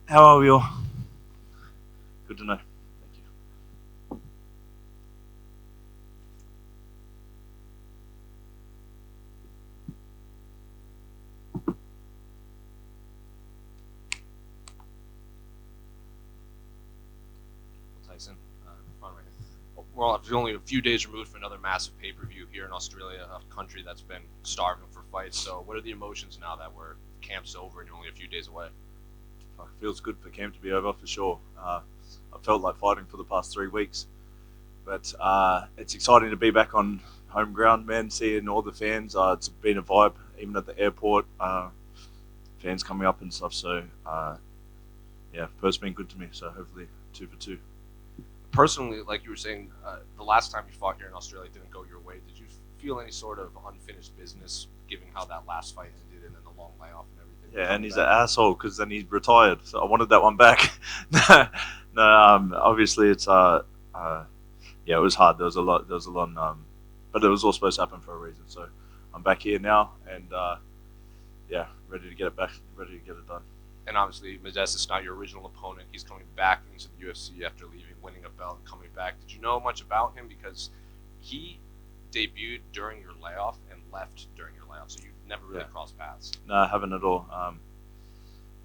How are we all? Good to know. Thank you. Tyson, front right here. We're only a few days removed from another massive pay-per-view here in Australia, a country that's been starving for fights. So, what are the emotions now that camp's over and you're only a few days away? It feels good for camp to be over for sure. I felt like fighting for the past 3 weeks, but it's exciting to be back on home ground, man. Seeing all the fans, it's been a vibe, even at the airport. Fans coming up and stuff. So yeah, Perth's been good to me. So hopefully 2 for 2. Personally, like you were saying, the last time you fought here in Australia didn't go your way. Did you feel any sort of unfinished business, given how that last fight ended and then the long layoff and everything? Yeah, and he's an asshole because then he retired. So I wanted that one back. No, obviously it's yeah, it was hard. There was a lot. There was a lot, but it was all supposed to happen for a reason. So I'm back here now, and yeah, ready to get it back, ready to get it done. And obviously, Modestas is not your original opponent. He's coming back into the UFC after leaving, winning a belt, and coming back. Did you know much about him? Because he debuted during your layoff and left during your layoff, so you've never really crossed paths. No, I haven't at all.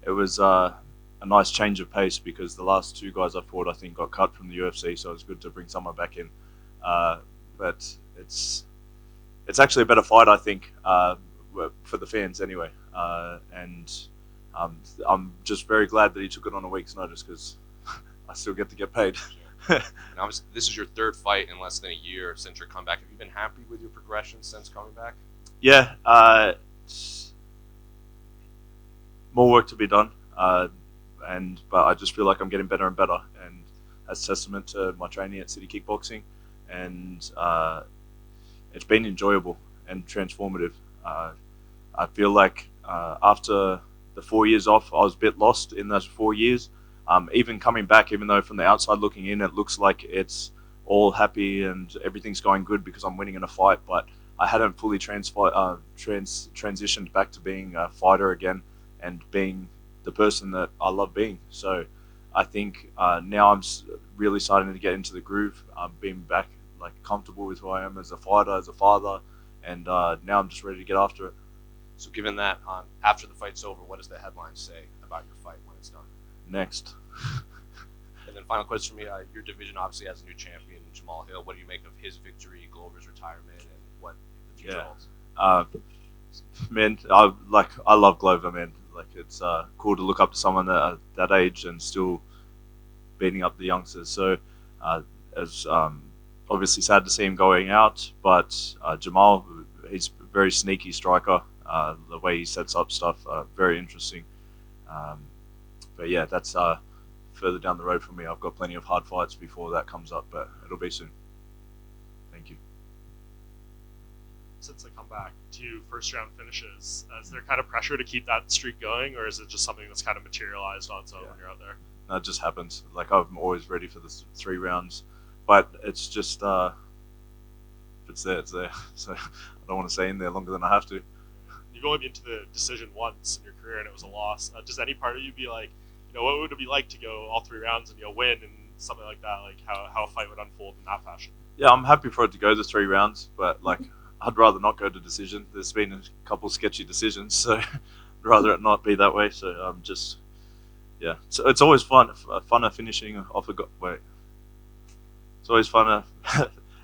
It was a nice change of pace because the last two guys I fought, I think, got cut from the UFC, so it's good to bring someone back in. But it's actually a better fight, I think, for the fans anyway. And I'm just very glad that he took it on a week's notice because I still get to get paid. And obviously, this is your third fight in less than a year since your comeback. Have you been happy with your progression since coming back? Yeah, more work to be done, but I just feel like I'm getting better and better, and that's testament to my training at City Kickboxing, and it's been enjoyable and transformative. I feel like after the 4 years off, I was a bit lost in those 4 years. Even coming back, even though from the outside looking in, it looks like it's all happy and everything's going good because I'm winning in a fight, but I hadn't fully transitioned back to being a fighter again and being the person that I love being. So I think now I'm really starting to get into the groove, being back like comfortable with who I am as a fighter, as a father, and now I'm just ready to get after it. So, given that, after the fight's over, what does the headline say about your fight when it's done? Next. And then, final question for me: your division obviously has a new champion, Jamahal Hill. What do you make of his victory, Glover's retirement, and what the future holds? Man, I love Glover, man. Like it's cool to look up to someone that age and still beating up the youngsters. So it's obviously sad to see him going out, but Jamal, he's a very sneaky striker. The way he sets up stuff, very interesting. Um, but yeah, that's further down the road for me. I've got plenty of hard fights before that comes up, but it'll be soon. Thank you. Since they come back to first round finishes, is there kind of pressure to keep that streak going, or is it just something that's kind of materialized on its own when you're out there? No, it just happens. Like I'm always ready for the 3 rounds, but it's just if it's there, it's there. So I don't want to stay in there longer than I have to. You've only been to the decision once in your career, and it was a loss. Does any part of you be like, what would it be like to go all 3 rounds and win and something like that? Like how a fight would unfold in that fashion? Yeah, I'm happy for it to go the 3 rounds, but like I'd rather not go to decision. There's been a couple sketchy decisions, so I'd rather it not be that way. So I'm just yeah. So it's always funner finishing off a wait. It's always funner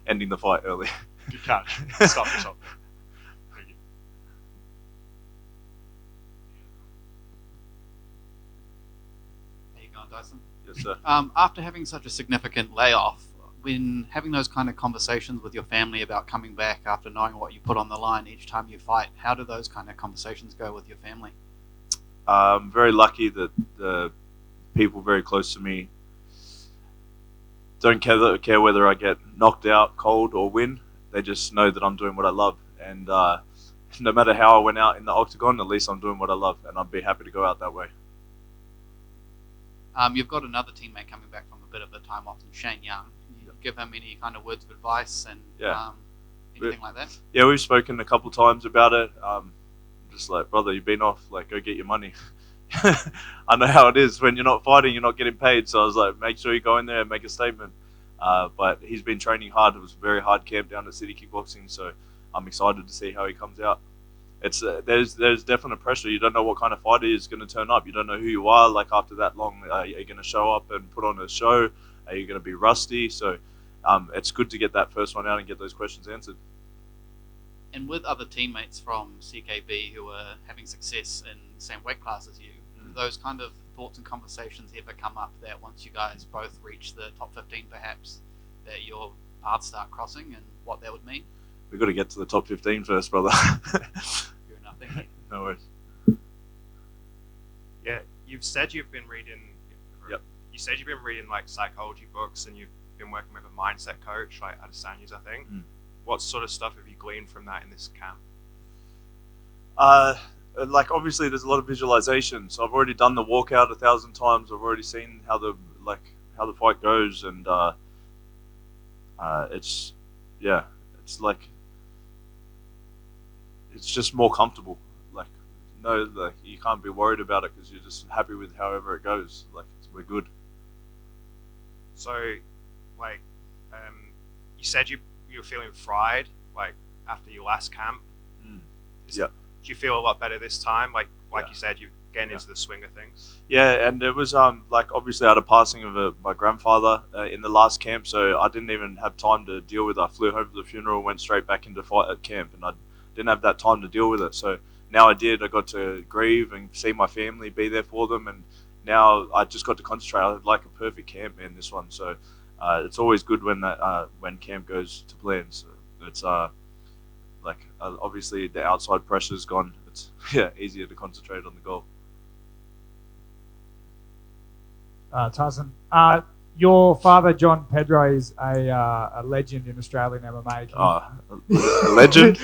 ending the fight early. Good catch. Stop yourself. Thank you. How you going, Dyson? Yes, sir. After having such a significant layoff, when having those kind of conversations with your family about coming back after knowing what you put on the line each time you fight, how do those kind of conversations go with your family? I'm very lucky that the people very close to me don't care whether I get knocked out, cold, or win. They just know that I'm doing what I love, and no matter how I went out in the octagon, at least I'm doing what I love, and I'd be happy to go out that way. You've got another teammate coming back from a bit of a time off, Shane Young. You give him any kind of words of advice and anything like that? Yeah, we've spoken a couple times about it. Just like, brother, you've been off, like, go get your money. I know how it is when you're not fighting, you're not getting paid. So I was like, make sure you go in there and make a statement. But he's been training hard. It was a very hard camp down at City Kickboxing, so I'm excited to see how he comes out. It's there's definite pressure. You don't know what kind of fighter is going to turn up. You don't know who you are. Like after that long, are you going to show up and put on a show? Are you going to be rusty? So it's good to get that first one out and get those questions answered. And with other teammates from CKB who are having success in the same weight class as you, do those kind of thoughts and conversations ever come up that once you guys both reach the top 15 perhaps, that your paths start crossing and what that would mean? We've got to get to the top 15 first, brother. Fair enough, thank you. No worries. Yeah, you've said you've been reading. Yep. You said you've been reading like psychology books, and you've been working with a mindset coach, like Adesanya's, I think. What sort of stuff have you gleaned from that in this camp? Like obviously, there's a lot of visualization. So I've already done the walkout 1,000 times. I've already seen how the fight goes, and it's like it's just more comfortable. Like you can't be worried about it because you're just happy with however it goes. Like we're good. So, like, you said you were feeling fried, like after your last camp. Yeah. Do you feel a lot better this time? Like Yeah. you said, you're getting into the swing of things. Yeah, and it was like obviously I had a passing of my grandfather in the last camp, so I didn't even have time to deal with it. I flew home for the funeral, went straight back into fight at camp, and I didn't have that time to deal with it. So now I did. I got to grieve and see my family, be there for them, and now I just got to concentrate. I had like a perfect camp in this one, so it's always good when when camp goes to plan. So it's obviously the outside pressure's gone. It's easier to concentrate on the goal. Tyson, your father John Pedro is a legend in Australian MMA. A legend.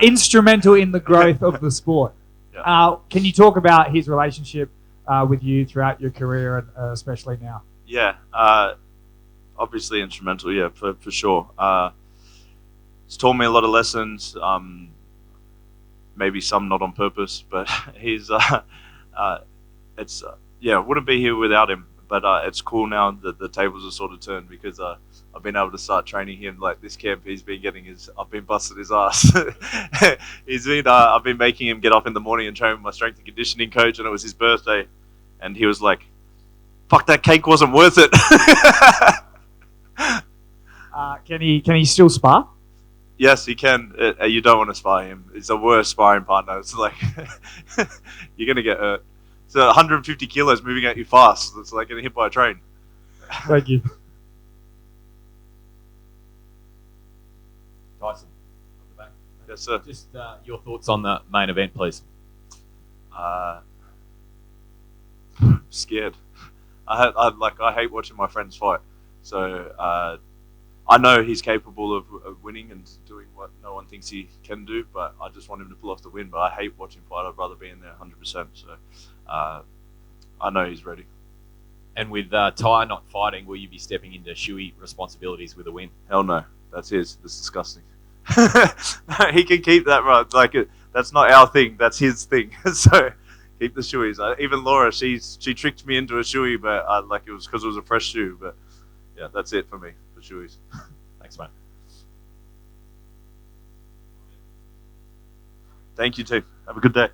Instrumental in the growth of the sport. Yeah. Can you talk about his relationship with you throughout your career, and especially now? Yeah, obviously instrumental. Yeah, for sure. He's taught me a lot of lessons. Maybe some not on purpose, but he's wouldn't be here without him. But it's cool now that the tables are sort of turned because I've been able to start training him. Like this camp, I've been busting his ass. I've been making him get up in the morning and train with my strength and conditioning coach, and it was his birthday, and he was like, "Fuck, that cake wasn't worth it." Can he still spar? Yes, he can. You don't want to spar him. He's the worst sparring partner. It's like you're gonna get hurt. So 150 kilos moving at you fast. It's like getting hit by a train. Thank you. Tyson, on the back. Yes, sir. Just your thoughts on the main event, please. Scared. I hate watching my friends fight. So I know he's capable of winning and doing what no one thinks he can do, but I just want him to pull off the win. But I hate watching fight. I'd rather be in there 100%. So I know he's ready. And with Ty not fighting, will you be stepping into Shoey responsibilities with a win? Hell no. That's his. That's disgusting. No, he can keep that, right? That's not our thing. That's his thing. So keep the shoeys. Even Laura, she tricked me into a shoey, but it was because it was a fresh shoe. But yeah, that's it for me for shoeys. Thanks, mate. Thank you too. Have a good day.